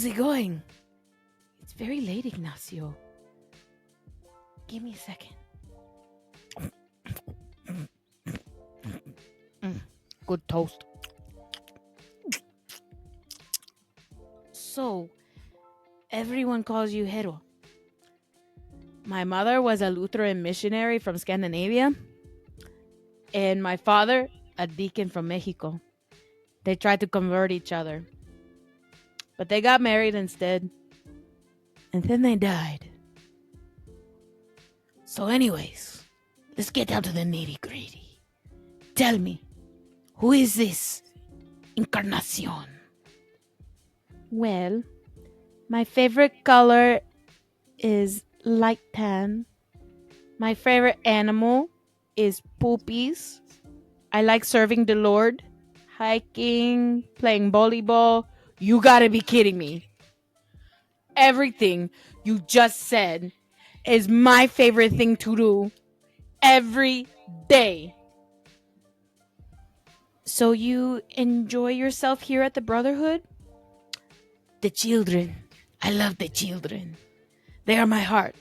it going? It's very late, Ignacio. Give me a second. Good toast. So, everyone calls you Hero. My mother was a Lutheran missionary from Scandinavia, and my father, a deacon from Mexico. They tried to convert each other, but they got married instead, and then they died. So anyways, let's get down to the nitty-gritty. Tell me, who is this Encarnacion? Well, my favorite color is light tan. My favorite animal is poopies. I like serving the Lord, hiking, playing volleyball. You gotta be kidding me. Everything you just said is my favorite thing to do every day. So you enjoy yourself here at the Brotherhood? The children. I love the children. They are my heart.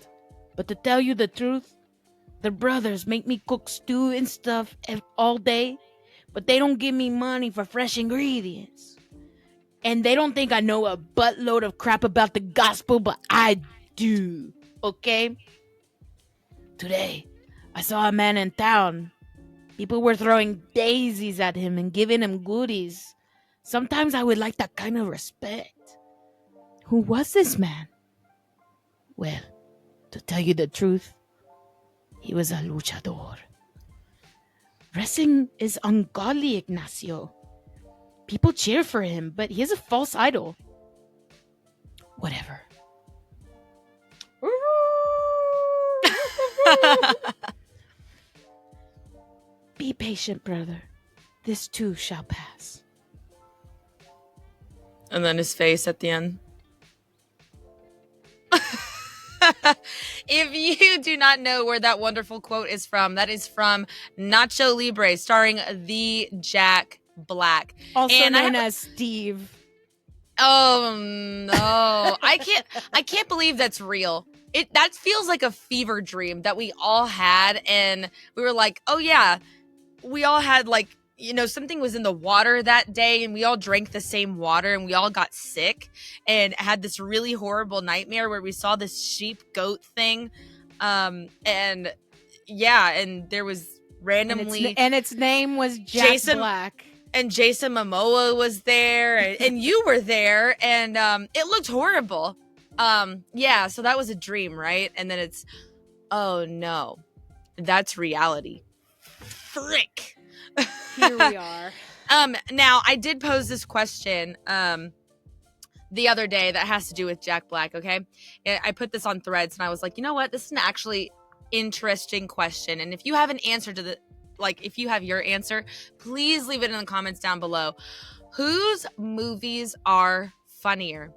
But to tell you the truth, the brothers make me cook stew and stuff all day, but they don't give me money for fresh ingredients. And they don't think I know a buttload of crap about the gospel, but I do. Okay? Today, I saw a man in town. People were throwing daisies at him and giving him goodies. Sometimes I would like that kind of respect. Who was this man? Well, to tell you the truth, he was a luchador. Wrestling is ungodly, Ignacio. People cheer for him, but he is a false idol. Whatever. Be patient, brother. This too shall pass. And then his face at the end. If you do not know where that wonderful quote is from, that is from Nacho Libre, starring the Jack Black. Also known as Steve. Oh no. I can't believe that's real. That feels like a fever dream that we all had, and we were like, oh yeah, we all had like, you know, something was in the water that day and we all drank the same water and we all got sick and had this really horrible nightmare where we saw this sheep goat thing. And there was randomly. And its name was Jason Black. And Jason Momoa was there and you were there and it looked horrible. So that was a dream, right? And then it's, oh no, that's reality. Frick. Here we are. Now I did pose this question the other day that has to do with Jack Black, okay? I put this on Threads and I was like, you know what? This is an actually interesting question. And if you have an answer to if you have your answer, please leave it in the comments down below. Whose movies are funnier?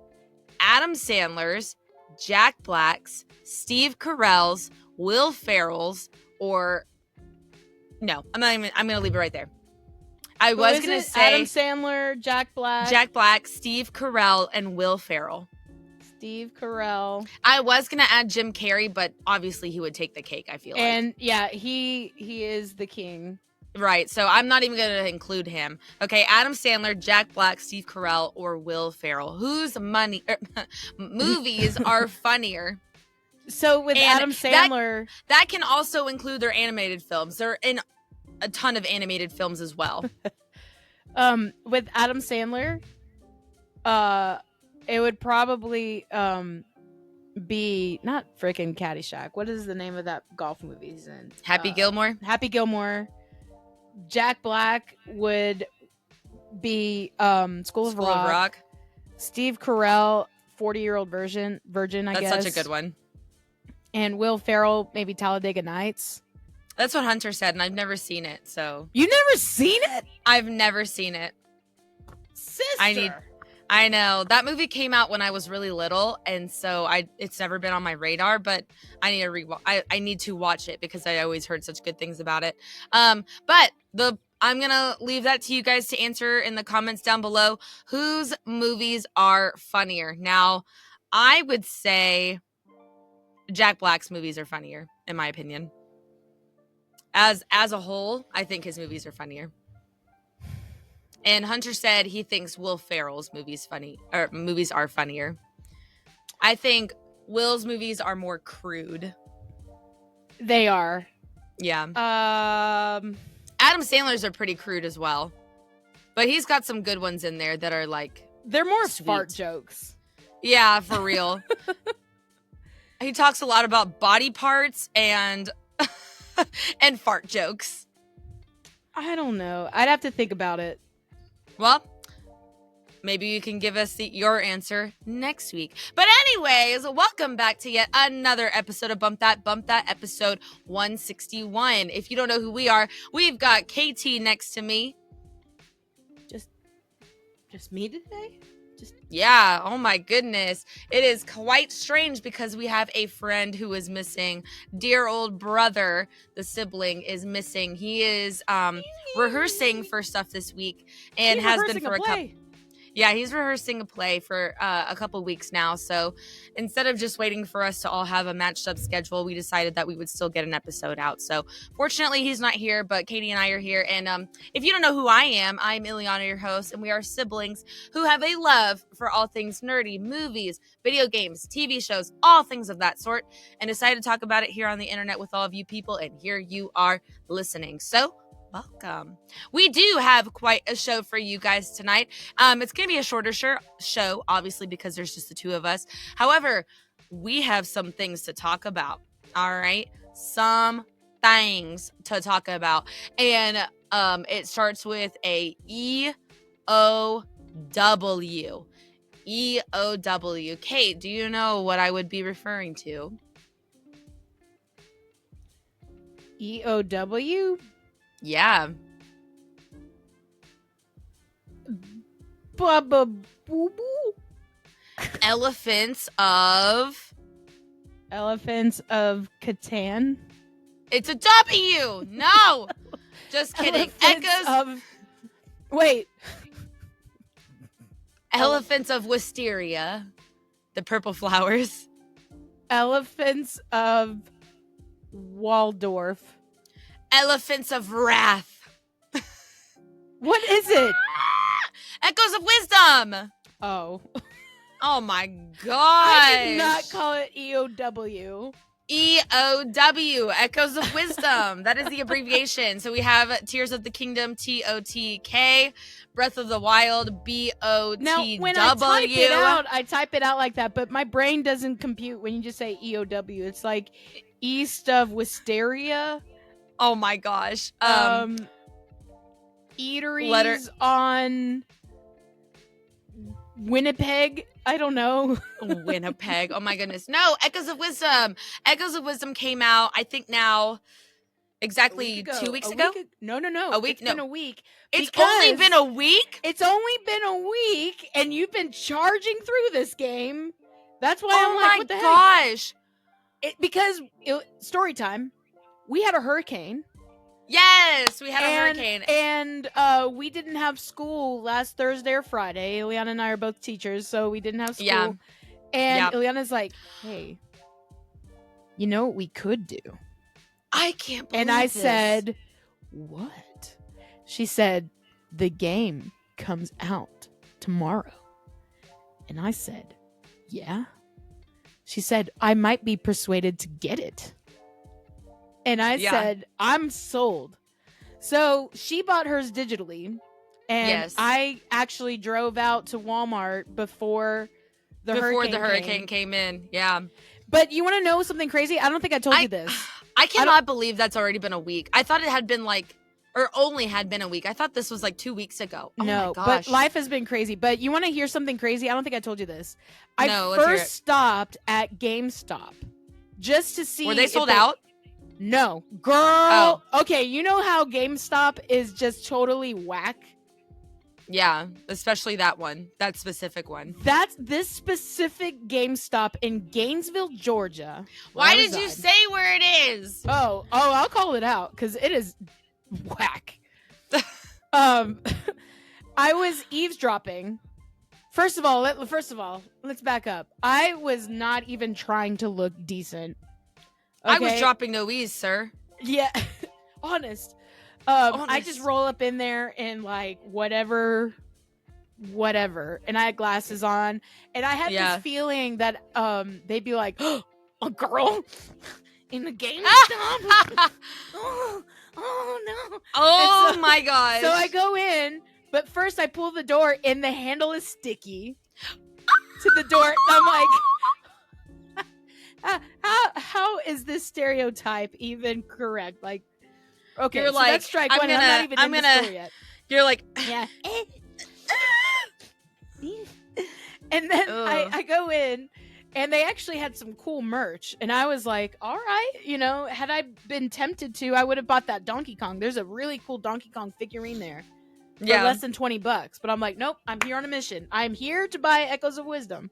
Adam Sandler's, Jack Black's, Steve Carell's, Will Ferrell's, or no, I'm gonna leave it right there. I was gonna say Adam Sandler, Jack Black, Steve Carell, and Will Ferrell. Steve Carell. I was gonna add Jim Carrey, but obviously he would take the cake, I feel like. And yeah, he is the king. Right, so I'm not even gonna include him. Okay, Adam Sandler, Jack Black, Steve Carell, or Will Ferrell. Whose movies are funnier? So with Adam Sandler, that can also include their animated films. They're in a ton of animated films as well. With Adam Sandler, it would probably be not freaking Caddyshack. What is the name of that golf movie he's in? Happy Gilmore. Happy Gilmore. Jack Black would be School of Rock. Steve Carell, 40-Year-Old Virgin, I guess. That's such a good one. And Will Ferrell, maybe Talladega Nights. That's what Hunter said, and I've never seen it, so. You never seen it? I've never seen it. Sister. I know. That movie came out when I was really little, and so it's never been on my radar, but I need to I need to watch it because I always heard such good things about it. But the I'm going to leave that to you guys to answer in the comments down below. Whose movies are funnier? Now, I would say Jack Black's movies are funnier, in my opinion. As a whole, I think his movies are funnier. And Hunter said he thinks Will Ferrell's movies are funnier. I think Will's movies are more crude. They are. Yeah. Adam Sandler's are pretty crude as well. But he's got some good ones in there that are like they're more sweet. Fart jokes. Yeah, for real. He talks a lot about body parts and and fart jokes. I don't know. I'd have to think about it. Well, maybe you can give us your answer next week. But anyways, welcome back to yet another episode of Bump That, episode 161. If you don't know who we are, we've got KT next to me. Just me today? Yeah, oh my goodness. It is quite strange because we have a friend who is missing. Dear old brother, the sibling, is missing. He is rehearsing for stuff this week and has been for a couple. Yeah, he's rehearsing a play for a couple weeks now. So instead of just waiting for us to all have a matched up schedule, we decided that we would still get an episode out. So fortunately, he's not here, but Katie and I are here. And if you don't know who I am, I'm Ileana, your host, and we are siblings who have a love for all things nerdy, movies, video games, TV shows, all things of that sort, and decided to talk about it here on the internet with all of you people. And here you are listening. So welcome. We do have quite a show for you guys tonight. It's going to be a shorter show, obviously, because there's just the two of us. However, we have some things to talk about. All right? Some things to talk about. And it starts with a E-O-W. E-O-W. Kate, do you know what I would be referring to? E-O-W? Yeah. Baba boo boo. Elephants of Catan. It's a W. No. Just kidding. Wait. Elephants of Wisteria. The purple flowers. Elephants of Waldorf. Elephants of Wrath. What is it? Echoes of Wisdom. Oh. Oh my gosh. I did not call it EOW. EOW, Echoes of Wisdom. That is the abbreviation. So we have Tears of the Kingdom, TOTK, Breath of the Wild, BOTW. Now, when I type it out like that, but my brain doesn't compute when you just say EOW. It's like East of Wisteria. Oh my gosh. Eateries on Winnipeg. I don't know. Winnipeg. Oh my goodness. No, Echoes of Wisdom. Echoes of Wisdom came out, I think now, exactly 2 weeks ago. No. A week? It's been a week. It's only been a week? It's only been a week, and you've been charging through this game. That's why I'm like, what the heck? Oh my gosh. Story time. We had a hurricane. Yes, we had a hurricane. And we didn't have school last Thursday or Friday. Ileana and I are both teachers, so we didn't have school. Yeah. And Ileana's like, hey, you know what we could do? I can't believe And I this. said, what? She said, the game comes out tomorrow. And I said, yeah. She said, I might be persuaded to get it. And I said, I'm sold. So she bought hers digitally. And I actually drove out to Walmart before the hurricane came in. Yeah. But you want to know something crazy? I don't think I told you this. I cannot believe that's already been a week. I thought it had been only had been a week. I thought this was 2 weeks ago. Oh no, my gosh. but life has been crazy. But you want to hear something crazy? I don't think I told you this. I let's hear it. first stopped at GameStop just to see. Were they sold out? No. Girl. Oh. Okay, you know how GameStop is just totally whack? Yeah, especially that one. That specific one. That's this specific GameStop in Gainesville, Georgia. Why did you say where it is? Oh, I'll call it out because it is whack. I was eavesdropping. First of all, let's back up. I was not even trying to look decent. Okay? I was dropping no ease, sir. Yeah, honest. I just roll up in there in like whatever, and I had glasses on, and I had this feeling that they'd be like, "Oh, a girl in the game stop." Oh no! Oh my god! So I go in, but first I pull the door, and the handle is sticky to the door. And I'm like, how is this stereotype even correct? Like, okay, you're so like, that's strike one. I'm not even in the story yet. You're like, yeah. And then I go in, and they actually had some cool merch, and I was like, all right, had I been tempted to, I would have bought that Donkey Kong. There's a really cool Donkey Kong figurine there for less than $20, but I'm like, nope, I'm here on a mission. I'm here to buy Echoes of Wisdom.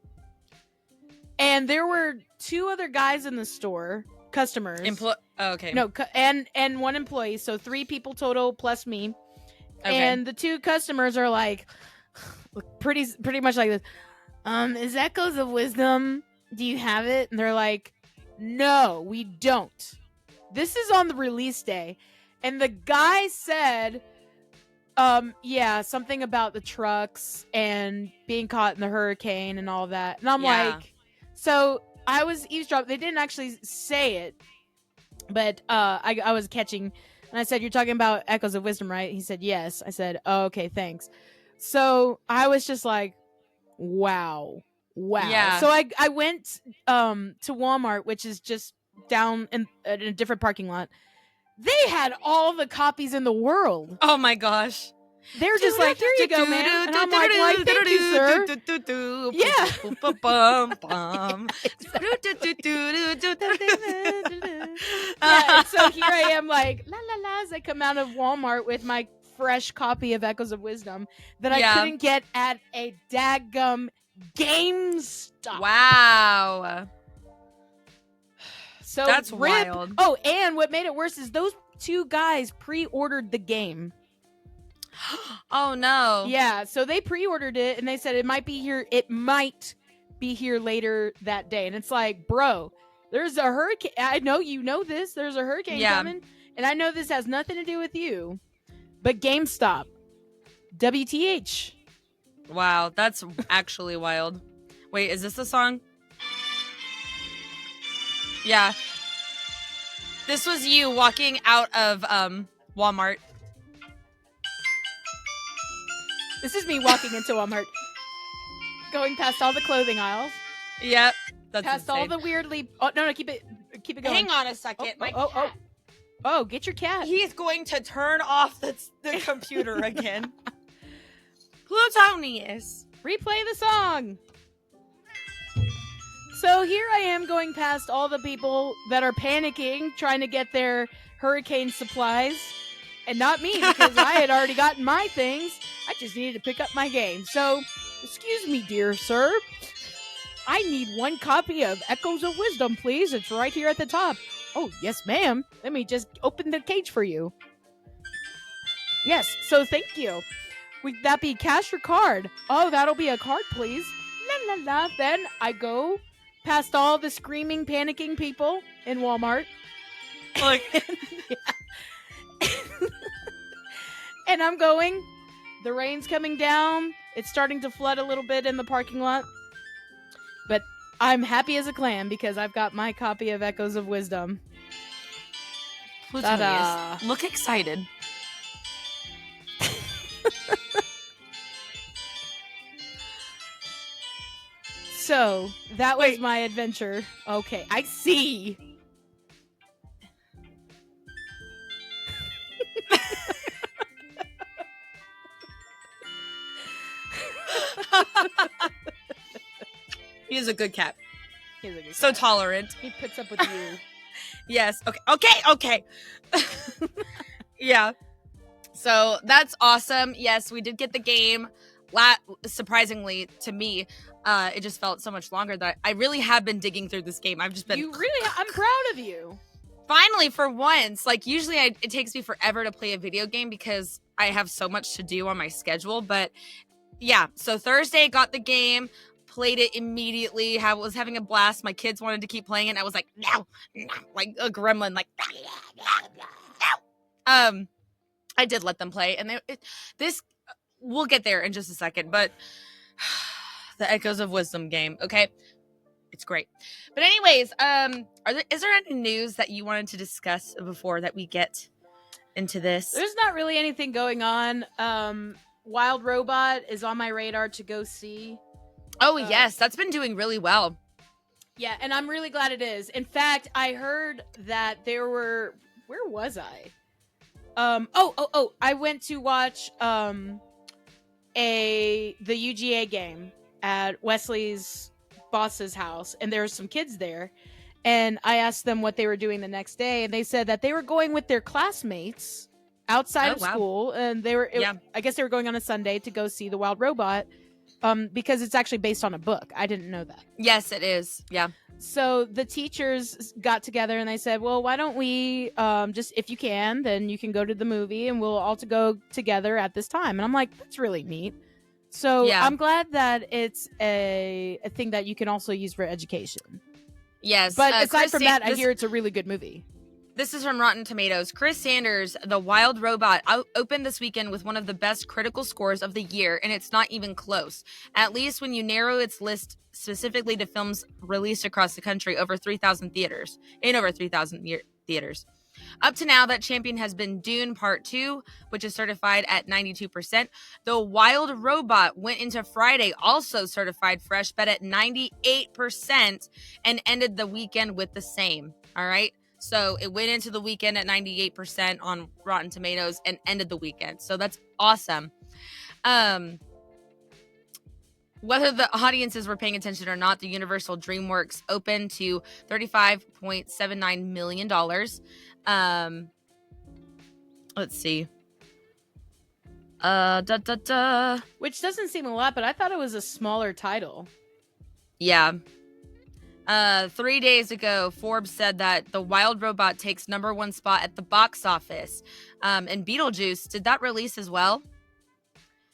And there were 2 other guys in the store, customers. Okay. No, and 1 employee, so 3 people total plus me. Okay. And the 2 customers are like, pretty much like this. Is Echoes of Wisdom? Do you have it? And they're like, no, we don't. This is on the release day. And the guy said, yeah, something about the trucks and being caught in the hurricane and all that. And I'm like, so I was eavesdropping. They didn't actually say it, but I was catching. And I said, you're talking about Echoes of Wisdom, right? He said, yes. I said, oh, okay, thanks. So I was just like, wow. Yeah. So I went to Walmart, which is just down in a different parking lot. They had all the copies in the world. Oh my gosh. They're just like, here you go, man. And I'm like, why, thank you, sir. Yeah. Yeah, and so here I am like, la la la, as I come out of Walmart with my fresh copy of Echoes of Wisdom that I couldn't get at a daggum GameStop. Wow. So that's wild. Oh, and what made it worse is those 2 guys pre-ordered the game. Oh no. Yeah, so they pre-ordered it and they said it might be here later that day. And it's like, bro, there's a hurricane. I know you know this. There's a hurricane coming. And I know this has nothing to do with you. But GameStop. WTH. Wow, that's actually wild. Wait, is this the song? Yeah. This was you walking out of Walmart. This is me walking into Walmart. Going past all the clothing aisles. Yep. That's past insane. all the weirdly... Oh, no, keep it going. Hang on a second. Oh, get your cat. He's going to turn off the computer again. Plutonius. Replay the song. So here I am going past all the people that are panicking, trying to get their hurricane supplies. And not me, because I had already gotten my things. I just needed to pick up my game. So, excuse me, dear sir. I need 1 copy of Echoes of Wisdom, please. It's right here at the top. Oh, yes, ma'am. Let me just open the cage for you. Yes, so thank you. Would that be cash or card? Oh, that'll be a card, please. La la la. Then I go past all the screaming, panicking people in Walmart. Like, and I'm going. The rain's coming down. It's starting to flood a little bit in the parking lot. But I'm happy as a clam because I've got my copy of Echoes of Wisdom. Plutonius, look excited. So, that was my adventure. Okay, I see. He is a good cat. He's a good so cat. Tolerant. He puts up with you. Yes. Okay. Yeah. So that's awesome. Yes, we did get the game. Surprisingly to me, it just felt so much longer that I really have been digging through this game. I've just been. I'm proud of you. finally, for once, like usually it takes me forever to play a video game because I have so much to do on my schedule. But yeah, so Thursday got the game, played it immediately, was having a blast. My kids wanted to keep playing it. And I was like, no, like a gremlin, like, no. I did let them play, and we'll get there in just a second, but the Echoes of Wisdom game, okay? It's great. But anyways, is there any news that you wanted to discuss before that we get into this? There's not really anything going on. Wild Robot is on my radar to go see. Oh, yes, that's been doing really well. Yeah, and I'm really glad it is. In fact, I heard that where was I? I went to watch the UGA game at Wesley's boss's house, and there were some kids there, and I asked them what they were doing the next day, and they said that they were going with their classmates outside of school, and I guess they were going on a Sunday to go see the Wild Robot, because it's actually based on a book. I didn't know that. Yes, it is. Yeah. So the teachers got together and they said, well, why don't we just, if you can, then you can go to the movie and we'll all go together at this time. And I'm like, that's really neat. So I'm glad that it's a thing that you can also use for education. Yes. But aside from that, I hear it's a really good movie. This is from Rotten Tomatoes. Chris Sanders, The Wild Robot, opened this weekend with one of the best critical scores of the year, and it's not even close. At least when you narrow its list specifically to films released across the country in over 3,000 theaters. Up to now, that champion has been Dune Part 2, which is certified at 92%. The Wild Robot went into Friday also certified fresh, but at 98%, and ended the weekend with the same. All right? So it went into the weekend at 98% on Rotten Tomatoes and ended the weekend. So that's awesome. Whether the audiences were paying attention or not, the Universal DreamWorks opened to $35.79 million. Let's see. Which doesn't seem a lot, but I thought it was a smaller title. Yeah. 3 days ago, Forbes said that The Wild Robot takes #1 spot at the box office. And Beetlejuice, did that release as well?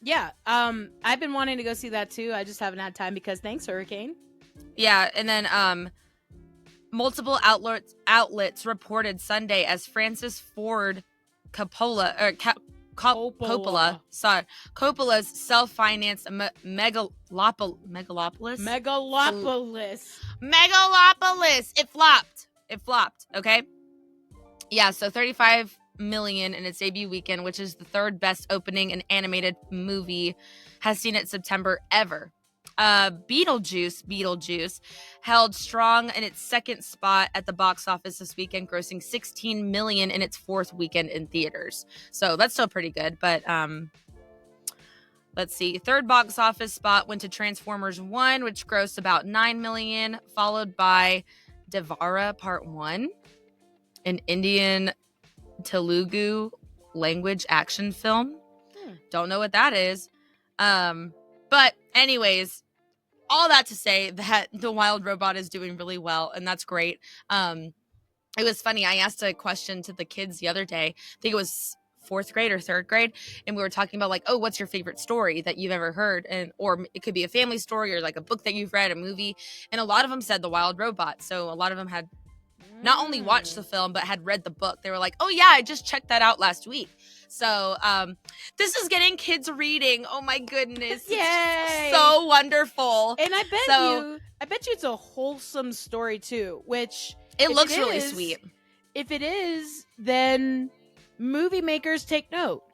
Yeah. I've been wanting to go see that too. I just haven't had time because thanks, Hurricane. Yeah, and then multiple outlets reported Sunday as Francis Ford Coppola's self-financed Megalopolis. It flopped. Okay. Yeah. So 35 million in its debut weekend, which is the third best opening an animated movie has seen in September ever. Beetlejuice held strong in its second spot at the box office this weekend, grossing 16 million in its fourth weekend in theaters. So that's still pretty good, but let's see. Third box office spot went to Transformers 1, which grossed about 9 million, followed by Devara Part 1, an Indian Telugu language action film. Don't know what that is. But anyways, all that to say that The Wild Robot is doing really well, and that's great. It was funny. I asked a question to the kids the other day. I think it was fourth grade or third grade, and we were talking about like, oh, what's your favorite story that you've ever heard? Or it could be a family story or like a book that you've read, a movie. And a lot of them said The Wild Robot. So a lot of them had not only watched the film, but had read the book. They were like, oh yeah, I just checked that out last week. So this is getting kids reading. Oh my goodness. Yay! So wonderful. And I bet you it's a wholesome story too, which it looks really sweet. If it is, then movie makers take note.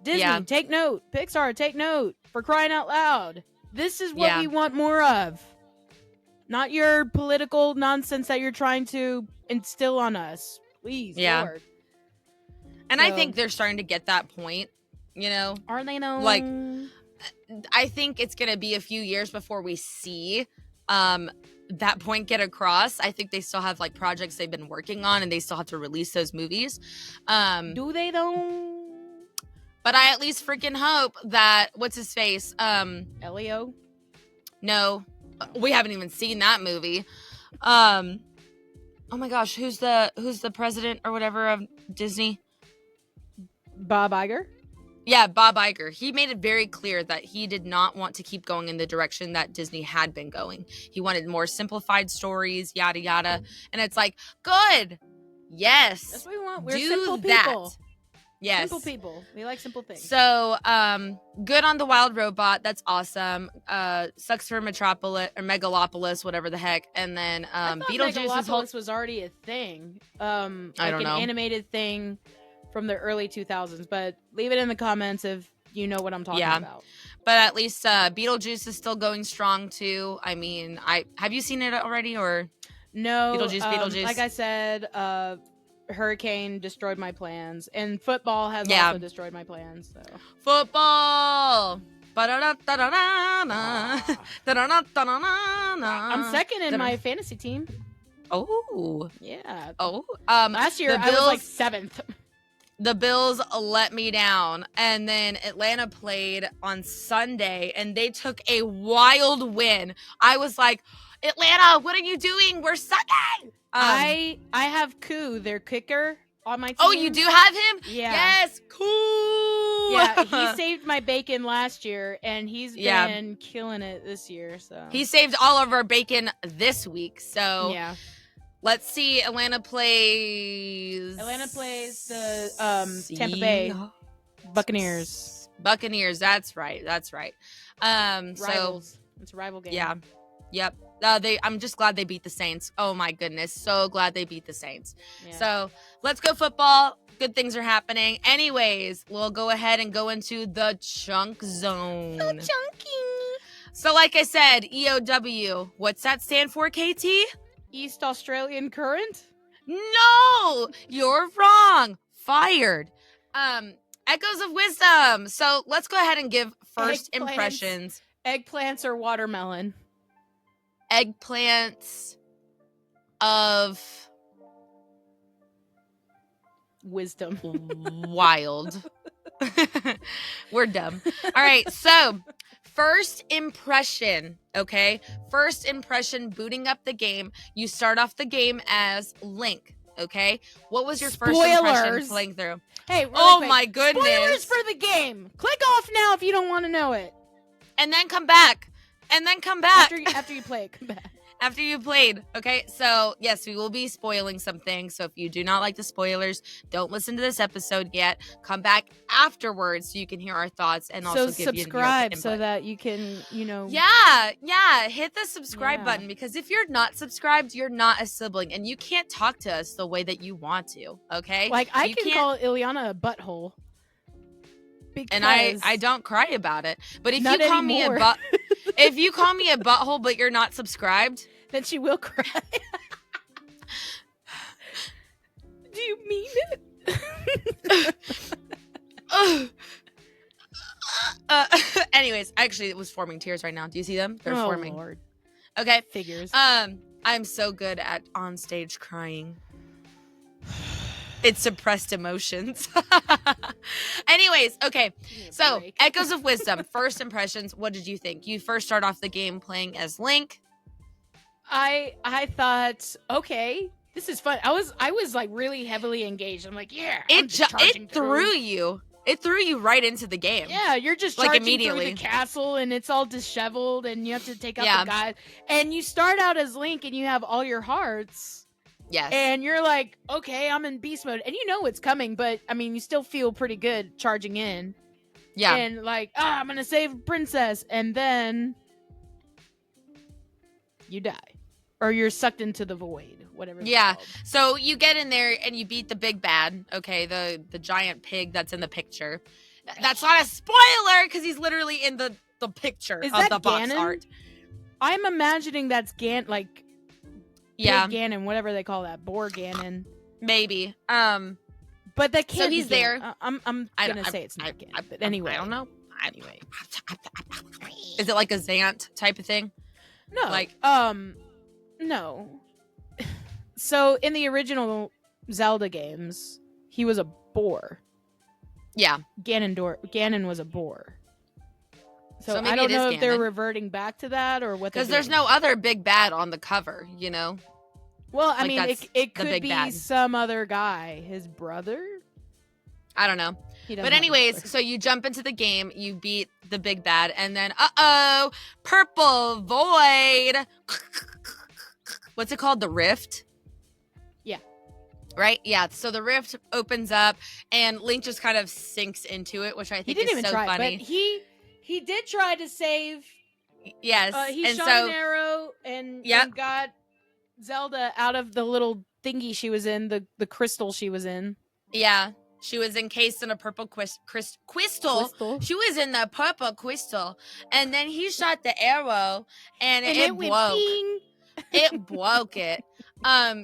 Disney, take note. Pixar, take note. For crying out loud. This is what we want more of. Not your political nonsense that you're trying to instill on us. Please, Lord. And I think they're starting to get that point, you know? Are they though? Like, I think it's going to be a few years before we see that point get across. I think they still have like projects they've been working on and they still have to release those movies. Do they though? But I at least freaking hope that, what's his face? Elio? No. We haven't even seen that movie. oh my gosh, who's the president or whatever of Disney? Bob Iger? Yeah, Bob Iger. He made it very clear that he did not want to keep going in the direction that Disney had been going. He wanted more simplified stories, yada yada. And it's like, good. Yes. That's what we want. We're do simple that. people. Yes. Simple people. We like simple things. So, good on the wild robot. That's awesome. Sucks for Metropolis or Megalopolis, whatever the heck. And then Beetlejuice was already a thing. Like I don't know. an animated thing from the early 2000s. But leave it in the comments if you know what I'm talking about. But at least Beetlejuice is still going strong too. I mean, have you seen it already or no? Beetlejuice. Like I said, hurricane destroyed my plans, and football has also destroyed my plans. So football. I'm second in my fantasy team. Oh yeah. Oh, last year I was like 7th. The Bills let me down, and then Atlanta played on Sunday, and they took a wild win. I was like, Atlanta, what are you doing? We're sucking. I have Koo, their kicker, on my team. Oh, you do have him? Yeah. Yes, cool. Yeah, he saved my bacon last year, and he's been killing it this year. So he saved all of our bacon this week. So yeah. Let's see. Atlanta plays the Tampa Bay Buccaneers. That's right. Rivals. It's a rival game. Yeah. Yep. I'm just glad they beat the Saints. Oh my goodness. So glad they beat the Saints. Yeah. So let's go football. Good things are happening. Anyways, we'll go ahead and go into the chunk zone. So chunky. So like I said, EOW. What's that stand for, KT? East Australian Current? No, you're wrong. Fired. Echoes of Wisdom. So let's go ahead and give first impressions. Eggplants or watermelon? Eggplants of wisdom. Wild. We're dumb. All right, so first impression, okay? First impression booting up the game. You start off the game as Link, okay? What was your first impression playing through? Hey, oh my goodness. Spoilers for the game. Click off now if you don't want to know it. And then come back. After you play it, come back. After you played. Okay, so yes, we will be spoiling some things. So if you do not like the spoilers, don't listen to this episode yet. Come back afterwards so you can hear our thoughts and also give you subscribe so that you can, Yeah, hit the subscribe button, because if you're not subscribed, you're not a sibling and you can't talk to us the way that you want to, okay? Like I can call Ileana a butthole. And I don't cry about it. But if you call me if you call me a butthole but you're not subscribed, then she will cry. Do you mean it? Anyways, actually it was forming tears right now. Do you see them? They're forming. Lord. Okay. Figures. I'm so good at on stage crying. It's suppressed emotions. Anyways, okay. So, Echoes of Wisdom, first impressions. What did you think? You first start off the game playing as Link. I thought, okay, this is fun. I was like really heavily engaged. I'm like, yeah. It threw you. It threw you right into the game. Yeah, you're just like charging immediately through the castle, and it's all disheveled, and you have to take out the guys. And you start out as Link, and you have all your hearts. Yes. And you're like, okay, I'm in beast mode. And you know it's coming, but, I mean, you still feel pretty good charging in. Yeah. And like, I'm going to save Princess. And then you die. Or you're sucked into the void, whatever it's called. So you get in there and you beat the big bad, okay, the giant pig that's in the picture. That's not a spoiler, because he's literally in the picture of the box art. I'm imagining that's like... Yeah, Ganon, whatever they call that, Boar Ganon, maybe. But that can't. So he's there. I'm gonna say it's not Ganon, but anyway. I don't know. Anyway, is it like a Zant type of thing? No, like no. So in the original Zelda games, he was a boar. Yeah, Ganon was a boar. So maybe I don't know if they're Ganon. reverting back to that or what. Because there's no other big bad on the cover, you know. Well, I Like, mean, that's it the could big be bad. some other guy. His brother? I don't know. He doesn't But have a anyways, brother. so you jump into the game, you beat the big bad, and then purple void. What's it called? The rift? Yeah. Right? Yeah. So the rift opens up and Link just kind of sinks into it, which I He think didn't is even so try, funny. but he did try to save. Yes. He and shot so an arrow and Yep. got Zelda out of the little thingy she was in, the crystal she was in. yeah, she was encased in a purple crystal. Crystal. She was in the purple crystal, and then he shot the arrow, and it went broke. bing. It broke it.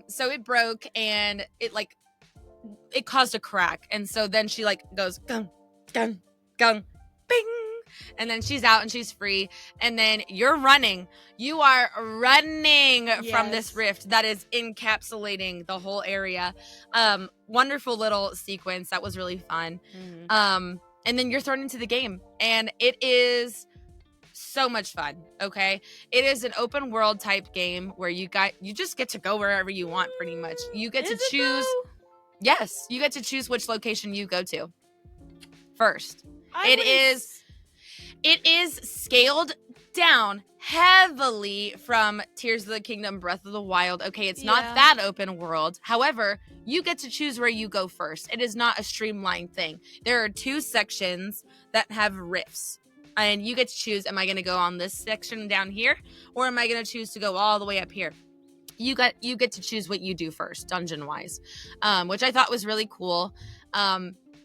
So it broke, and it caused a crack, and so then she like goes gung, gung, gung, bing, and then she's out and she's free, and then you're running. You are running from this Yes. rift that is encapsulating the whole area. Wonderful little sequence that was really fun. Mhm. And then you're thrown into the game, and it is so much fun. Okay, it is an open world type game where you just get to go wherever you want. Pretty much, you get Is to it, choose. though? Yes, you get to choose which location you go to first. I It wouldn't is scaled down heavily from Tears of the Kingdom, Breath of the Wild. Okay, it's not Yeah. that open world. However, you get to choose where you go first. It is not a streamlined thing. There are 2 sections that have rifts. And you get to choose, am I going to go on this section down here, or am I going to choose to go all the way up here? You get to choose what you do first, dungeon wise, which I thought was really cool.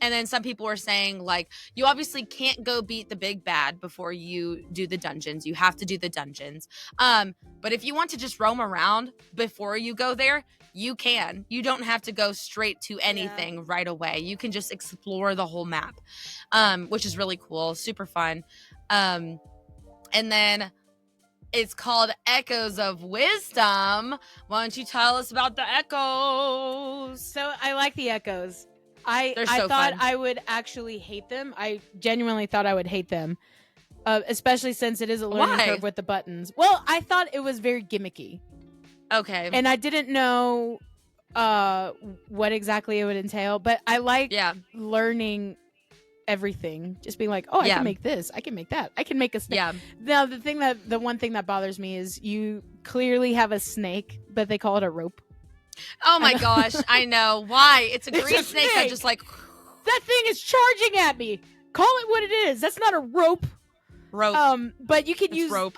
And then some people were saying, like, you obviously can't go beat the big bad before you do the dungeons. You have to do the dungeons. But if you want to just roam around before you go there, you can. You don't have to go straight to anything right away. You can just explore the whole map, which is really cool, super fun. And then it's called Echoes of Wisdom. Why don't you tell us about the echoes? So I like the echoes. They're I so thought fun. I would actually hate them. I genuinely thought I would hate them, especially since it is a learning Why? curve with the buttons. Well, I thought it was very gimmicky, Okay. and I didn't know what exactly it would entail. But I like Yeah. learning everything. Just being like, oh, I Yeah. can make this. I can make that. I can make a snake. Yeah. Now, the one thing that bothers me is you clearly have a snake, but they call it a rope. Oh my gosh, I know. Why? It's a It's green a snake that snake. just like That thing is charging at me. Call it what it is. That's not a rope. rope. But you can It's use rope.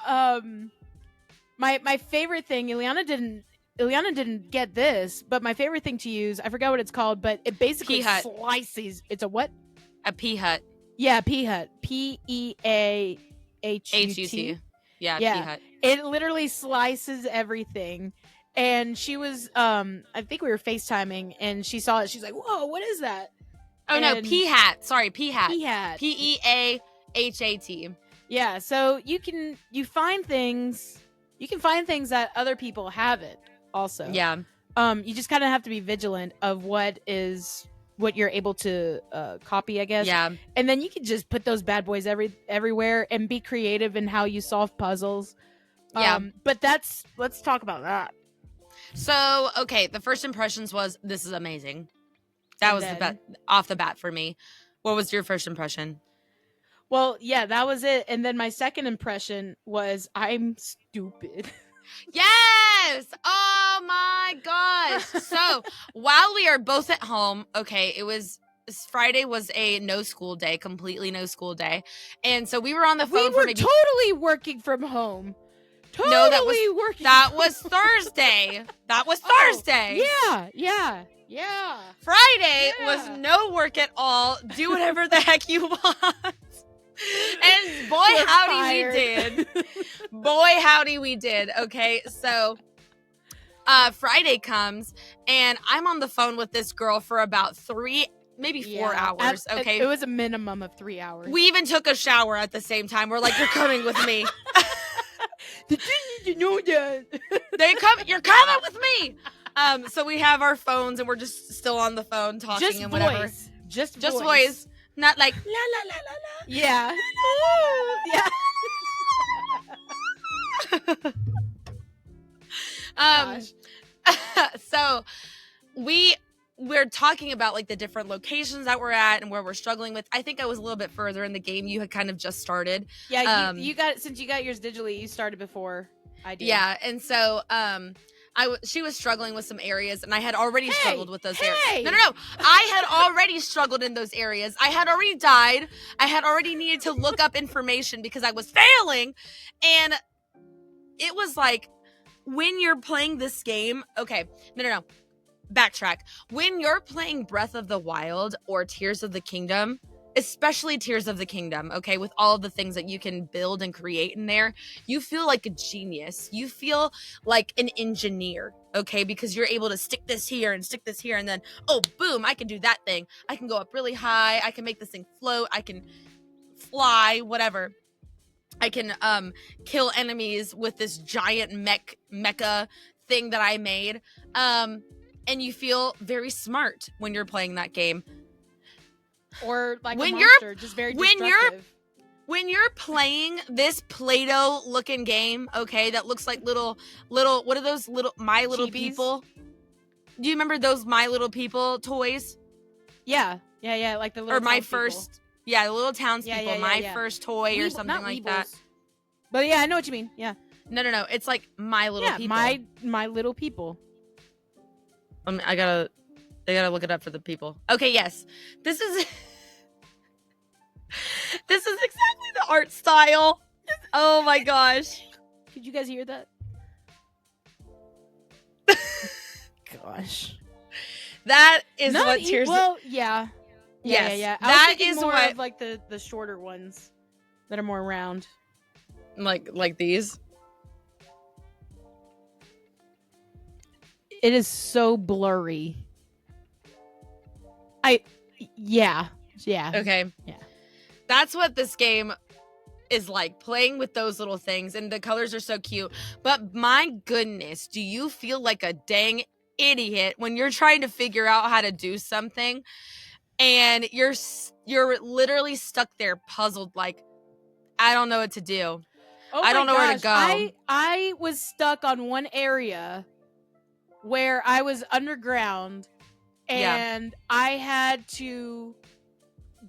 my favorite thing. Ileana didn't get this, but my favorite thing to use. I forgot what it's called, but it basically Pea hut. slices. It's a what? A pea hut. Yeah, pea hut. PEAHUT. HUT. Yeah, Yeah. pea hut. It literally slices everything. And she was, I think we were FaceTiming, and she saw it. She's like, "Whoa, what is that?" Oh no, And- pea hat. Sorry, pea hat. Pea hat. PEAHAT. Yeah, so you can find things that other people haven't also. Yeah. You just kind of have to be vigilant of what you're able to copy, I guess. Yeah. And then you can just put those bad boys everywhere and be creative in how you solve puzzles. Yeah. But let's talk about that. So, okay, the first impressions was this is amazing. That And was then- off the bat for me. What was your first impression? Well, yeah, that was it. And then my second impression was I'm stupid. Yes! Oh my gosh. So, while we are both at home, okay, Friday was a no school day, completely no school day. And so we were on the phone We for were maybe totally working from home. Totally No, that was- working. that from was Thursday. That was Oh, Thursday. Yeah. Friday Yeah. was no work at all. Do whatever the heck you want. And boy, We're howdy fired. we did. Boy, howdy we did. Okay, so Friday comes and I'm on the phone with this girl for about 3, maybe 4 hours. Okay. It was a minimum of 3 hours. We even took a shower at the same time. We're like, you're coming with me. Did you know that? You're coming with me. So we have our phones and we're just still on the phone talking Just and whatever. voice. Just Voice. Not like la la la la la. Yeah. Yeah. Um Gosh. So we're talking about like the different locations that we're at and where we're struggling with. I think I was a little bit further in the game. You had kind of just started. Yeah, you got, since you got yours digitally, you started before I did. Yeah, and so she was struggling with some areas, and I had already struggled with those areas. No. I had already struggled in those areas. I had already died. I had already needed to look up information because I was failing. And it was like, when you're playing this game, okay, no. Backtrack. When you're playing Breath of the Wild or Tears of the Kingdom, especially Tears of the Kingdom, okay, with all of the things that you can build and create in there, you feel like a genius. You feel like an engineer, okay, because you're able to stick this here and stick this here, and then, oh, boom, I can do that thing. I can go up really high. I can make this thing float. I can fly, whatever. I can kill enemies with this giant mecha thing that I made. And you feel very smart when you're playing that game. Or like when a monster, just very destructive. When you're playing this Play-Doh looking game, okay, that looks like little, what are those little My Little Cheepies? People? Do you remember those My Little People toys? Yeah, like the little. Or My townspeople. First, yeah, the little townspeople, Yeah. My First Toy or something not like Weebles. that. But yeah, I know what you mean. Yeah. No, it's like My Little People. My Little People. I gotta look it up for the people. Okay, yes. This is exactly the art style. Oh my gosh. Could you guys hear that? Gosh. That is what Tears. Well, yeah. Yes, Yeah. that is is more what of like the shorter ones that are more round. Like these. It is so blurry. Yeah. Okay. Yeah. That's what this game is like, playing with those little things, and the colors are so cute. But my goodness, do you feel like a dang idiot when you're trying to figure out how to do something and you're literally stuck there puzzled, like, I don't know what to do. I don't know where to go. I was stuck on one area where I was underground, and I had to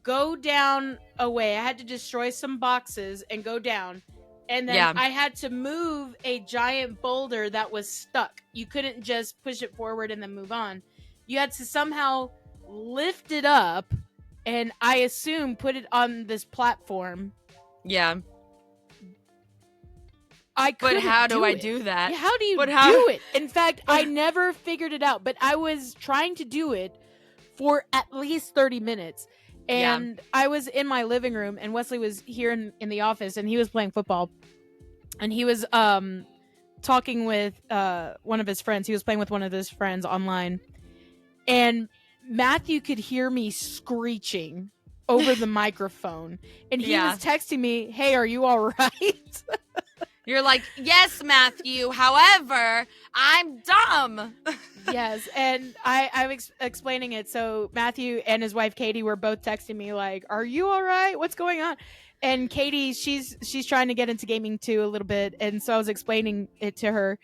go down a way. I had to destroy some boxes and go down, and then I had to move a giant boulder that was stuck. You couldn't just push it forward and then move on. You had to somehow lift it up, and I assume put it on this platform. Yeah. But how do I do that? Yeah, how do you do it? In fact, I never figured it out, but I was trying to do it for at least 30 minutes. And I was in my living room, and Wesley was here in the office, and he was playing football. And he was talking with one of his friends. He was playing with one of his friends online. And Matthew could hear me screeching over the microphone. And he was texting me, "Hey, are you all right?" You're like, "Yes, Matthew. However, I'm dumb." Yes, and I'm explaining it. So Matthew and his wife Katie were both texting me like, "Are you all right? What's going on?" And Katie, she's trying to get into gaming too a little bit, and so I was explaining it to her,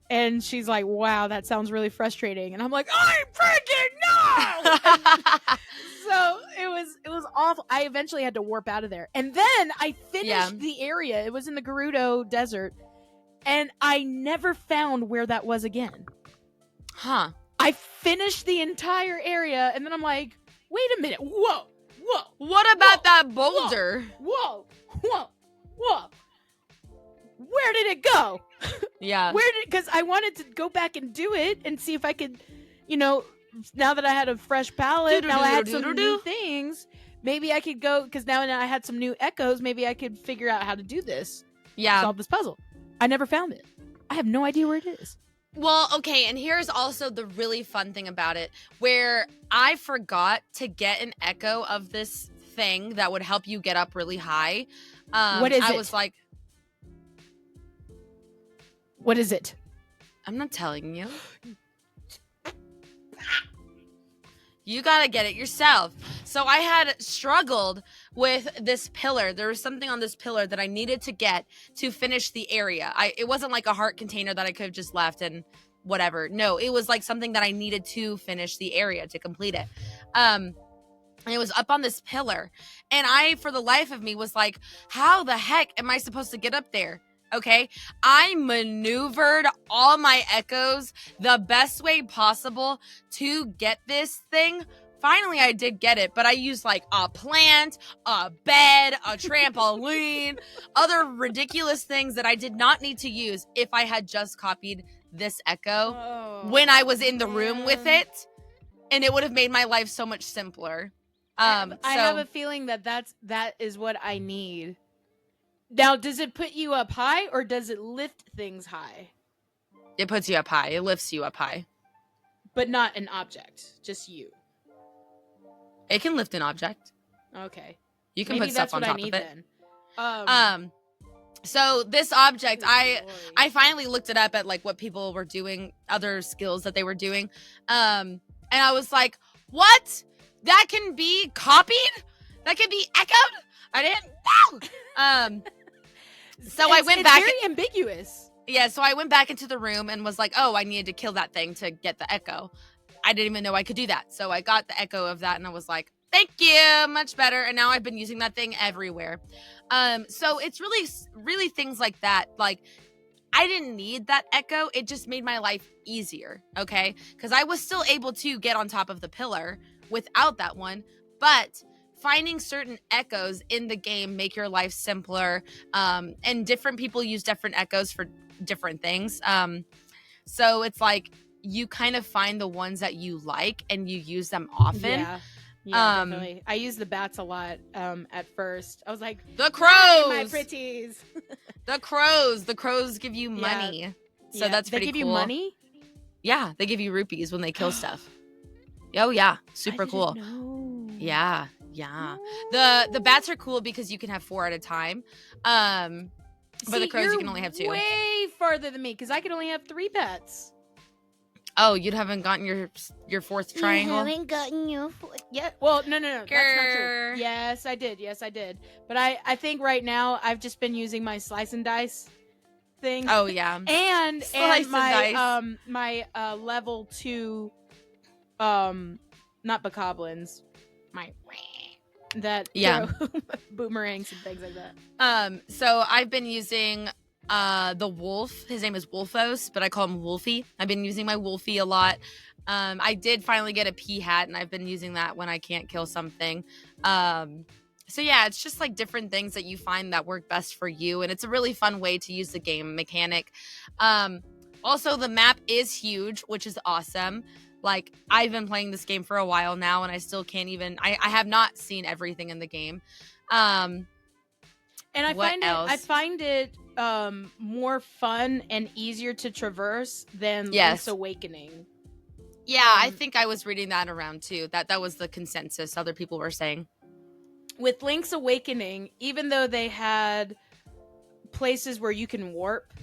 and she's like, "Wow, that sounds really frustrating." And I'm like, "I freaking know!" So it was awful. I eventually had to warp out of there, and then I finished the area. It was in the Gerudo Desert, and I never found where that was again. Huh. I finished the entire area, and then I'm like, "Wait a minute! Whoa! What about that boulder? Whoa! Where did it go?" Yeah. Because I wanted to go back and do it and see if I could, now that I had a fresh palette, now I had some new things, maybe I could go, because now I had some new echoes, maybe I could figure out how to do this. Yeah. Solve this puzzle. I never found it. I have no idea where it is. Well, okay, and here's also the really fun thing about it, where I forgot to get an echo of this thing that would help you get up really high. What is it? I was like... What is it? I'm not telling you. You gotta get it yourself. So I had struggled with this pillar. There was something on this pillar that I needed to get to finish the area. It wasn't like a heart container that I could have just left and whatever. No, it was like something that I needed to finish the area, to complete it. And it was up on this pillar. And I, for the life of me, was like, how the heck am I supposed to get up there? Okay. I maneuvered all my echoes the best way possible to get this thing. Finally, I did get it, but I used like a plant, a bed, a trampoline, other ridiculous things that I did not need to use if I had just copied this echo when I was in the room with it. And it would have made my life so much simpler. I have a feeling that is what I need. Now, does it put you up high or does it lift things high? It puts you up high. It lifts you up high. But not an object, just you. It can lift an object. Okay. You can put stuff on top of it. Then. So this object, I finally looked it up at like what people were doing, other skills that they were doing. And I was like, what? That can be copied? That can be echoed? I didn't know. So I went back. It's very ambiguous. Yeah, so I went back into the room and was like, oh, I needed to kill that thing to get the echo. I didn't even know I could do that. So I got the echo of that and I was like, thank you, much better. And now I've been using that thing everywhere. So it's really things like that. Like, I didn't need that echo. It just made my life easier, okay? Because I was still able to get on top of the pillar without that one, but finding certain echoes in the game make your life simpler, and different people use different echoes for different things. So it's like you kind of find the ones that you like and you use them often. Yeah, definitely. I use the bats a lot at first. I was like, the crows, my pretties. The crows give you money. So that's pretty cool. They give you money? Yeah, they give you rupees when they kill stuff. Oh yeah, super cool. Know. Yeah. The bats are cool because you can have 4 at a time. But the crows you can only have 2. Way farther than me because I can only have 3 bats. Oh, you haven't gotten your 4th triangle? You haven't gotten your 4th yet? Well, no. That's not true. Yes, I did. But I think right now I've just been using my slice and dice thing. Oh yeah. And my dice. My level 2 not bokoblins. Boomerangs and things like that. So I've been using the wolf. His name is Wolfos, but I call him Wolfie. I've been using my Wolfie a lot. I did finally get a pea hat, and I've been using that when I can't kill something. So yeah, it's just like different things that you find that work best for you, and it's a really fun way to use the game mechanic. Also, the map is huge, which is awesome. Like, I've been playing this game for a while now, and I still can't even... I have not seen everything in the game. And I find it more fun and easier to traverse than Link's Awakening. Yeah, I think I was reading that around, too. That was the consensus other people were saying. With Link's Awakening, even though they had places where you can warp...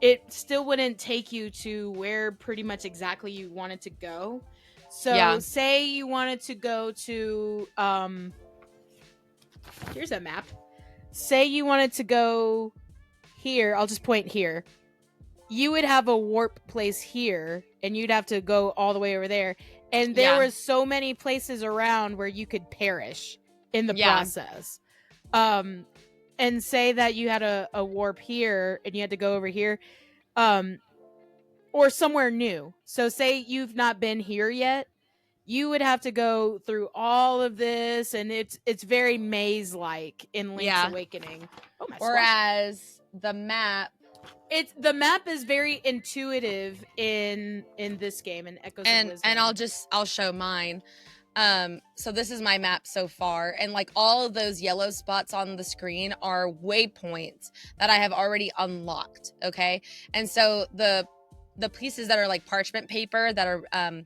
it still wouldn't take you to where pretty much exactly you wanted to go. So say you wanted to go to, here's a map. Say you wanted to go here. I'll just point here. You would have a warp place here and you'd have to go all the way over there. And there were so many places around where you could perish in the process. And say that you had a warp here and you had to go over here, or somewhere new. So say you've not been here yet, you would have to go through all of this, and it's very maze-like in Link's Awakening. Oh my! Whereas the map is very intuitive in this game, in Echoes of Wisdom. And I'll show mine. So this is my map so far, and like all of those yellow spots on the screen are waypoints that I have already unlocked, okay? And so the pieces that are like parchment paper that are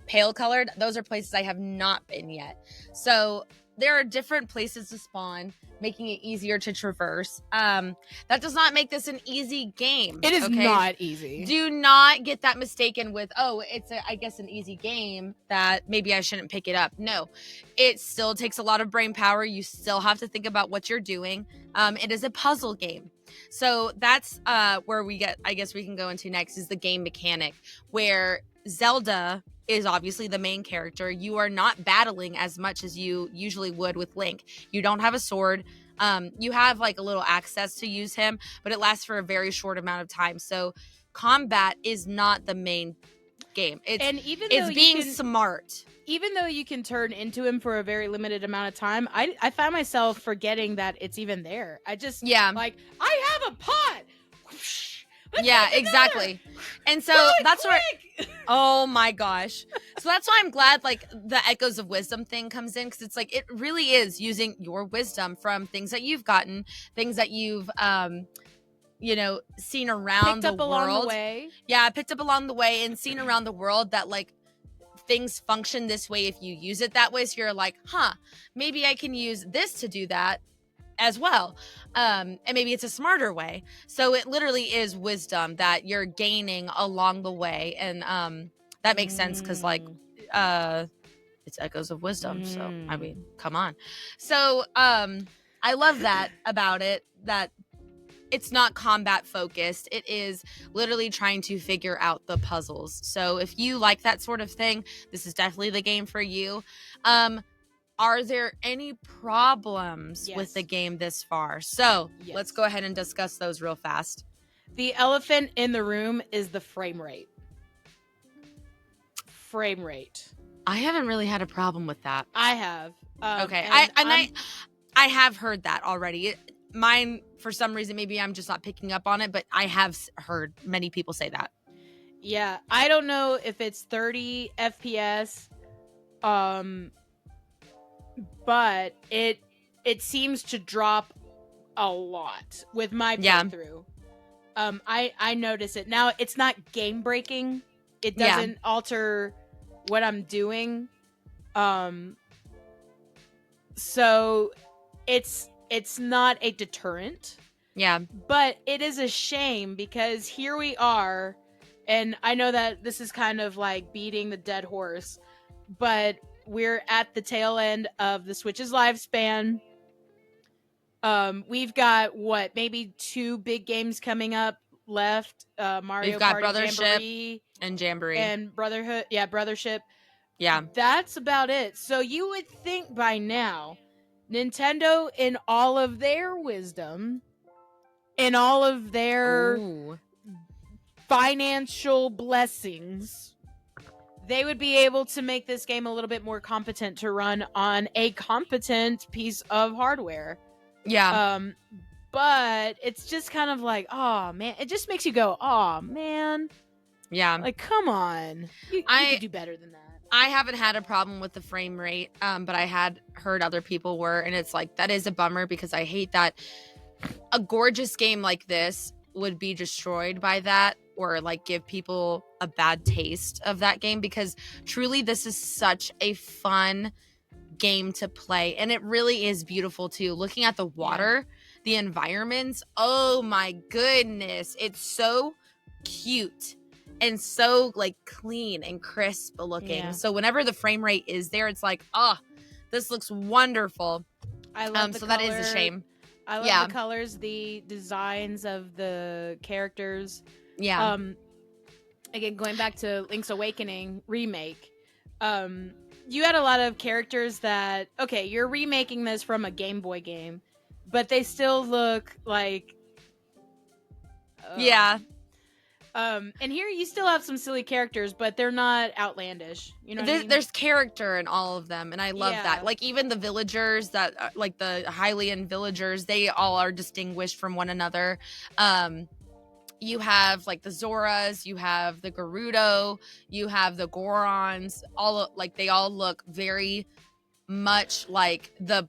pale colored, those are places I have not been yet. So there are different places to spawn, making it easier to traverse. That does not make this an easy game. It is not easy. Do not get that mistaken with, it's I guess an easy game that maybe I shouldn't pick it up. No, it still takes a lot of brain power. You still have to think about what you're doing. It is a puzzle game. So that's where I guess we can go into next is the game mechanic, where Zelda is obviously the main character. You are not battling as much as you usually would with Link. You don't have a sword. You have like a little access to use him, but it lasts for a very short amount of time. So combat is not the main game. It's being smart. Even though you can turn into him for a very limited amount of time, I find myself forgetting that it's even there. I just like, I have a pot. Yeah, exactly. And so that's where oh my gosh. So that's why I'm glad like the Echoes of Wisdom thing comes in, because it's like it really is using your wisdom from things that you've gotten, things that you've seen around the world. Along the way. Yeah, picked up along the way and seen around the world that like things function this way if you use it that way. So you're like, maybe I can use this to do that as well. And maybe it's a smarter way. So it literally is wisdom that you're gaining along the way. And that makes sense because like it's Echoes of Wisdom. So I mean, come on. So I love that about it, that it's not combat focused. It is literally trying to figure out the puzzles. So if you like that sort of thing, this is definitely the game for you. Are there any problems with the game this far? So let's go ahead and discuss those real fast. The elephant in the room is the frame rate. I haven't really had a problem with that. I have. Okay. I have heard that already. Mine, for some reason, maybe I'm just not picking up on it, but I have heard many people say that. Yeah, I don't know if it's 30 FPS, but it seems to drop a lot with my playthrough. I notice it. Now, it's not game breaking. It doesn't alter what I'm doing. So it's not a deterrent. Yeah. But it is a shame because here we are, and I know that this is kind of like beating the dead horse, but we're at the tail end of the Switch's lifespan. We've got maybe 2 big games coming up left. Mario We've got Party Brothership and Jamboree. And Brotherhood. Yeah, Brothership. Yeah. That's about it. So you would think by now, Nintendo, in all of their wisdom, in all of their financial blessings, they would be able to make this game a little bit more competent to run on a competent piece of hardware. Yeah. But it's just kind of like, oh man, it just makes you go, oh man. Yeah. Like, come on. You could do better than that. I haven't had a problem with the frame rate, but I had heard other people were, and it's like, that is a bummer because I hate that a gorgeous game like this would be destroyed by that, or like give people a bad taste of that game, because truly this is such a fun game to play, and it really is beautiful too. Looking at the water, the environments, oh my goodness, it's so cute and so like clean and crisp looking. So whenever the frame rate is there, it's like, this looks wonderful. I love the so color. that is a shame. I love the colors, the designs of the characters. Yeah. Again, going back to Link's Awakening remake, you had a lot of characters that, okay, you're remaking this from a Game Boy game, but they still look like and here you still have some silly characters, but they're not outlandish. You know what I mean? There's character in all of them, and I love that. Like, even the villagers that, like the Hylian villagers, they all are distinguished from one another. You have like the Zoras, you have the Gerudo, you have the Gorons. They all look very much like the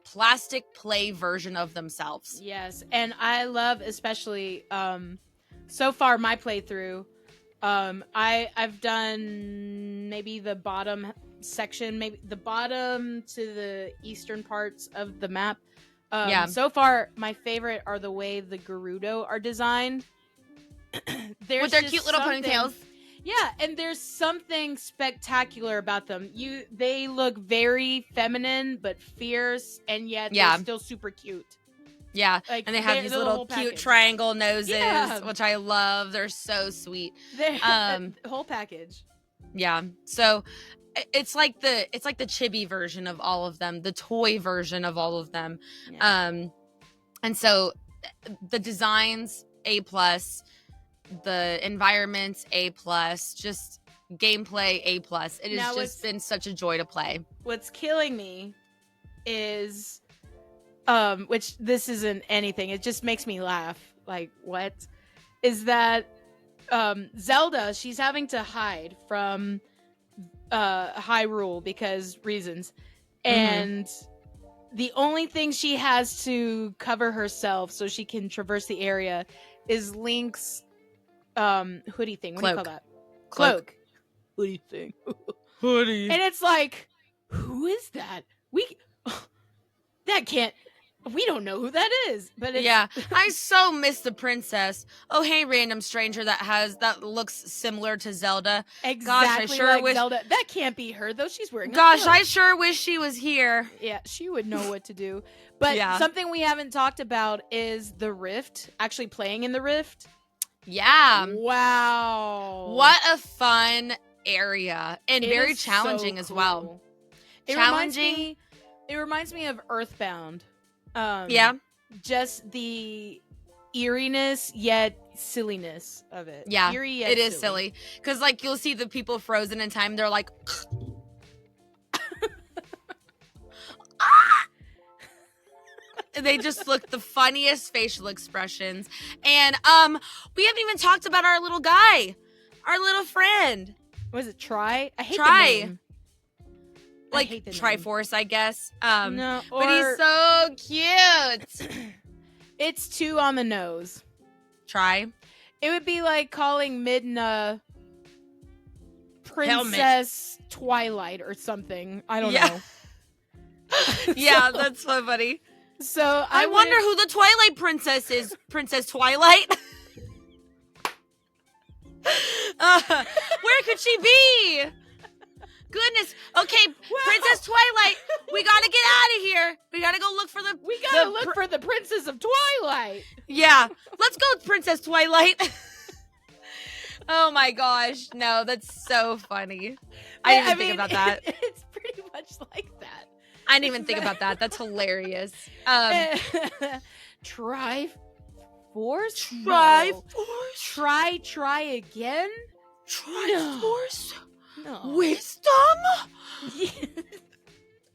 plastic play version of themselves. Yes, and I love especially so far my playthrough. I've done maybe the bottom section, maybe the bottom to the eastern parts of the map. So far, my favorite are the way the Gerudo are designed. With their cute little ponytails. Yeah, and there's something spectacular about them. They look very feminine but fierce, and yet they're still super cute. Yeah, Like, and they have they're these the little whole cute package. triangle noses, Yeah. which I love. They're so sweet. They're Um, the whole package. Yeah. So it's like the chibi version of all of them, the toy version of all of them. Yeah. And so the designs A+, the environments A+, just gameplay A+. It has just been such a joy to play. What's killing me is which this isn't anything, it just makes me laugh. Like, what? Is that Zelda, she's having to hide from Hyrule because reasons. And the only thing she has to cover herself so she can traverse the area is Link's hoodie thing. What do you call that? Cloak. Hoodie thing. Hoodie. And it's like, who is that? We don't know who that is. But it's, yeah, I so miss the princess. Oh, hey, random stranger that looks similar to Zelda. exactly Gosh, I sure like wish. Zelda. That can't be her though. She's wearing. Gosh, I sure wish she was here. Yeah, she would know what to do. But Yeah. something we haven't talked about is the Rift. Actually playing in the Rift. Yeah. Wow. What a fun area and It very is challenging so as well. cool. It Challenging. reminds me of Earthbound. Yeah. Just the eeriness yet silliness of it. Yeah. Eerie yet It is silly because like you'll see the people frozen in time. They're like. They just look the funniest facial expressions. And we haven't even talked about our little guy, our little friend. Was it Try? I hate Try. the name. Like hate the name. Triforce, I guess. No, but he's so cute. It's too on the nose. Try. It would be like calling Midna Princess Twilight or something. I don't know. Yeah, that's so funny. So I wonder who the Twilight Princess is. Princess Twilight? Where could she be? Goodness. Okay, Princess Twilight, we gotta get out of here. We gotta go look for for the Princess of Twilight. Yeah, let's go, Princess Twilight. Oh my gosh, no, that's so funny. I didn't even think about that. It's pretty much like that. I didn't even think about that. That's hilarious. Try force? Try No. force? Try again? Try force? No. Wisdom?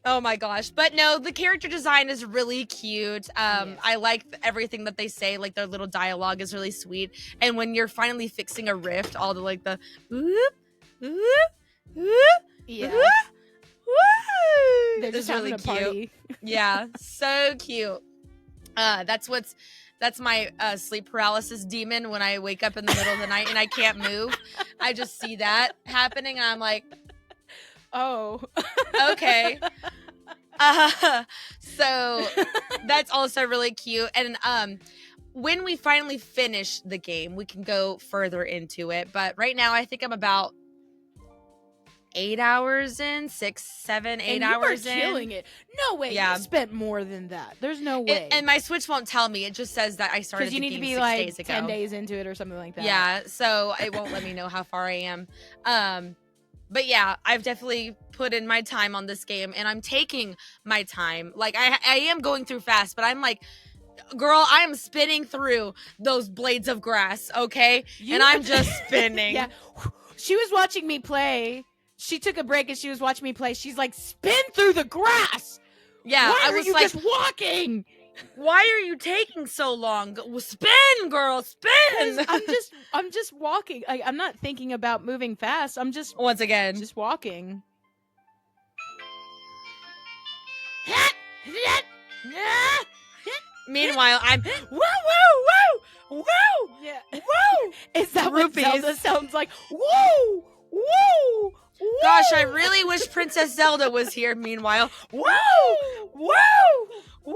Oh my gosh. But no, the character design is really cute. Yes. I like everything that they say. Like their little dialogue is really sweet. And when you're finally fixing a rift, all the like the whoop, whoop, whoop, Yeah. whoop, whoop, They're just is really having a cute. party. Yeah, so cute. That's my sleep paralysis demon when I wake up in the middle of the night and I can't move. I just see that happening and I'm like, oh. okay. So that's also really cute. And when we finally finish the game, we can go further into it. But right now I think I'm about 8 hours in, 6, 7, 8 hours in. Killing it. No way. Yeah. You spent more than that. There's no way. And my Switch won't tell me. It just says that I started because you the need to game be 6 like days ago. 10 days into it or something like that. Yeah, so it won't let me know how far I am. But yeah, I've definitely put in my time on this game, and I'm taking my time. Like, I am going through fast, but I'm like, girl, I am spinning through those blades of grass, okay? And I'm just spinning. Yeah. She was watching me play. She took a break and she was watching me play. She's like, spin through the grass. Yeah, Why I are was you like, just walking? why are you taking so long? Spin, girl, spin. I'm just walking. I'm not thinking about moving fast. I'm just Once again. just walking. Meanwhile, I'm woo, woo, woo, woo. Yeah. Woo! Is that Rupees. what Zelda sounds like? Woo! Woo! Woo! Gosh, I really wish Princess Zelda was here. Meanwhile, woo, woo, woo.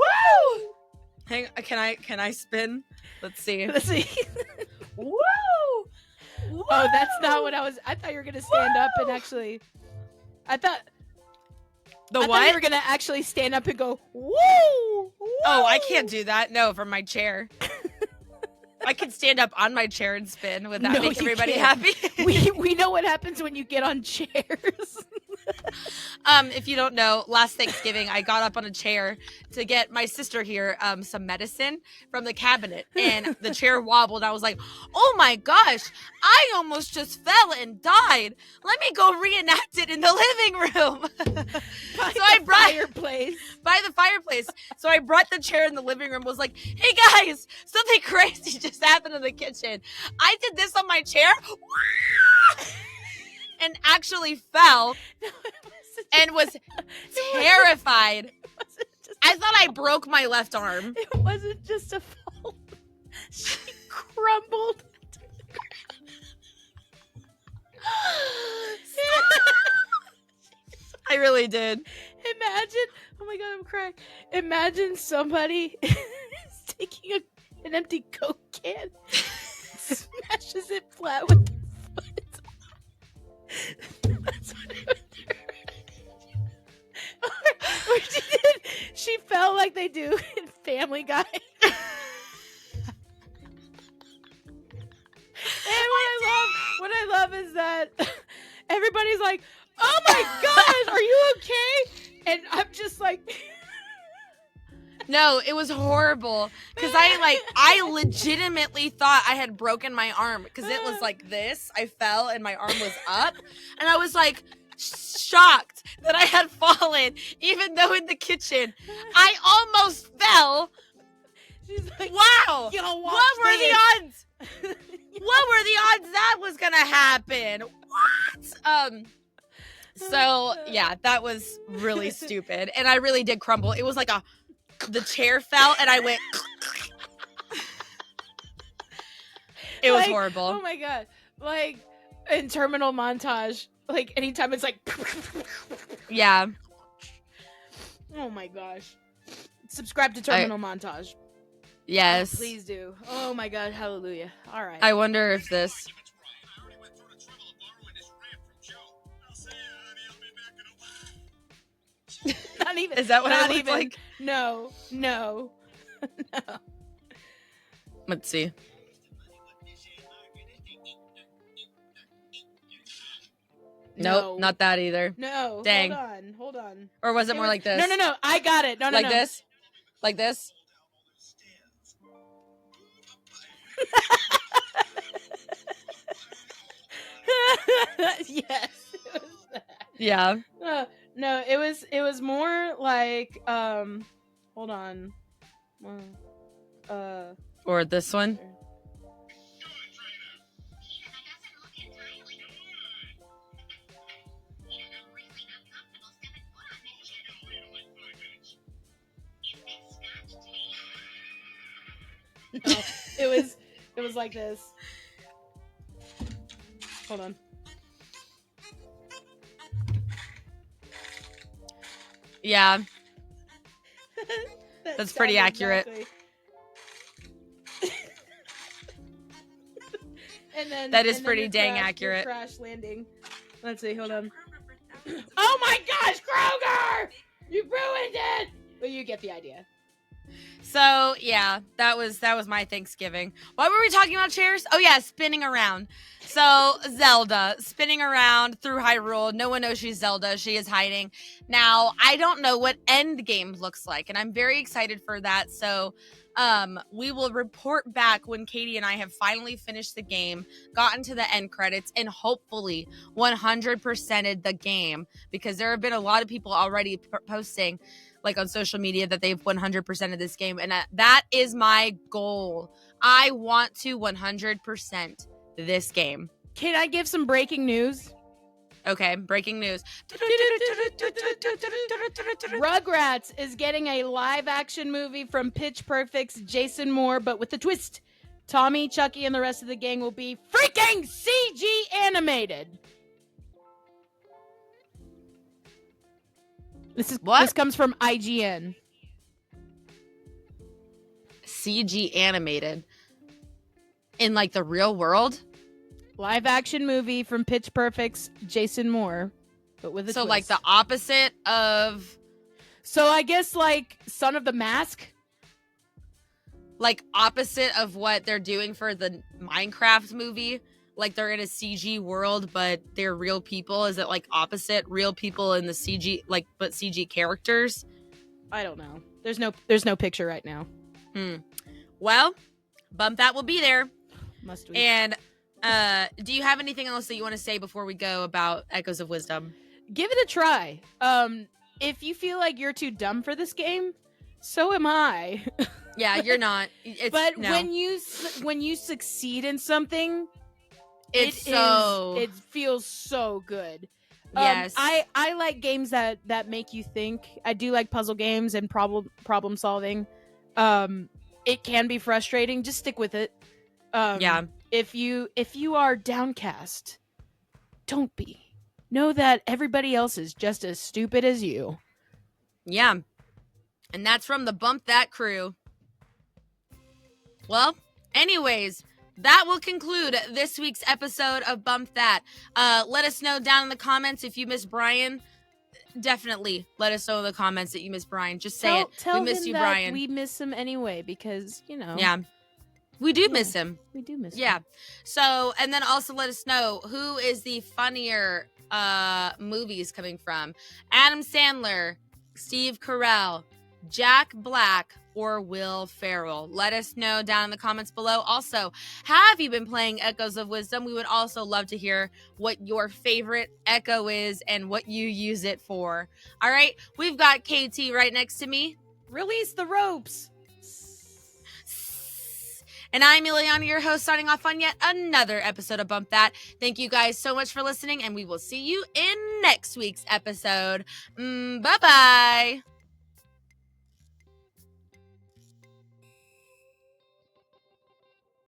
Hang, can I spin? Let's see. Let's see. Woo! Woo! Oh, that's not what I thought you were gonna stand up and actually. I thought. The I thought what? you were gonna actually stand up and go, woo! Oh, I can't do that. No, from my chair. I can stand up on my chair and spin. Would that No, make you everybody can't. happy? We know what happens when you get on chairs. If you don't know, last Thanksgiving I got up on a chair to get my sister here some medicine from the cabinet, and the chair wobbled. I was like, "Oh my gosh, I almost just fell and died. Let me go reenact it in the living room." So I brought fireplace. by the fireplace. So I brought the chair in the living room. Was like, "Hey guys, something crazy just happened in the kitchen. I did this on my chair." And actually fell and was terrified. I thought I broke my left arm. It wasn't just a fall. She crumbled. I really did. Imagine, oh my god, I'm crying. Imagine somebody is taking an empty Coke can, smashes it flat with their foot. That's what it would do. Or she fell like they do in Family Guy. And what I love is that everybody's like, "Oh my gosh, are you okay?" And I'm just like, No, it was horrible because I legitimately thought I had broken my arm because it was like this. I fell and my arm was up, and I was like shocked that I had fallen, even though in the kitchen I almost fell. she's like, Wow, "Yo, watch what were this." the odds? What were the odds that was gonna happen? What? So yeah, that was really stupid, and I really did crumble. It was like the chair fell, and I went. It was horrible. Oh my god! Like in Terminal Montage, like anytime it's like, Yeah. oh my gosh! Subscribe to Terminal Montage. Yes. Please do. Oh my god! Hallelujah! All right. I wonder if this. Not even. Is that what not I look even, like? No. No. Let's see. Nope, not that either. No. Dang. Hold on. Or was it more like this? No. I got it. No. Like this? Like this? Yes. It was that. Yeah. No, it was more like hold on. Or this one? No, it was like this. Hold on. Yeah. That's pretty accurate. Exactly. That is and pretty your dang your accurate. Crash landing. Let's see. Hold on. Oh my gosh, Kroger! You ruined it. Well, you get the idea. So yeah, that was my Thanksgiving. Why were we talking about chairs? Oh yeah, spinning around. So Zelda spinning around through Hyrule. No one knows she's Zelda. She is hiding. Now I don't know what end game looks like, and I'm very excited for that. So we will report back when Katie and I have finally finished the game, gotten to the end credits, and hopefully 100%ed the game, because there have been a lot of people already posting like on social media that they've 100% of this game, and that is my goal. I want to 100% this game. Can I give some breaking news? Okay, breaking news. Rugrats is getting a live action movie from Pitch Perfect's Jason Moore, but with a twist. Tommy, Chucky, and the rest of the gang will be freaking CG animated. This comes from IGN. CG animated in like the real world? Live action movie from Pitch Perfect's Jason Moore. but with a So twist. like the opposite of So I guess like Son of the Mask. like opposite of what they're doing for the Minecraft movie. Like they're in a CG world, but they're real people. Is it like opposite real people in the CG, like but CG characters? I don't know. There's no picture right now. Well, Bump That will be there. Must we? And do you have anything else that you want to say before we go about Echoes of Wisdom? Give it a try. If you feel like you're too dumb for this game, so am I. Yeah, you're not. But no. when you succeed in something, it feels so good. Yes. I like games that make you think. I do like puzzle games and problem solving. It can be frustrating. Just stick with it. Yeah. If you are downcast, don't be. Know that everybody else is just as stupid as you. Yeah. And that's from the Bump That crew. Well, anyways, that will conclude this week's episode of Bump That. Let us know down in the comments if you miss Brian. Definitely let us know in the comments that you miss Brian. Just say it. Tell we miss him you, that Brian. we miss him anyway because, you know. Yeah. We do miss him. We do miss him. Yeah. So, and then also let us know who is the funnier movies coming from. Adam Sandler, Steve Carell, Jack Black, or Will Ferrell. Let us know down in the comments below. Also, have you been playing Echoes of Wisdom? We would also love to hear what your favorite echo is and what you use it for. All right, we've got KT right next to me. Release the ropes. And I'm Ileana, your host, signing off on yet another episode of Bump That. Thank you guys so much for listening, and we will see you in next week's episode. Bye-bye.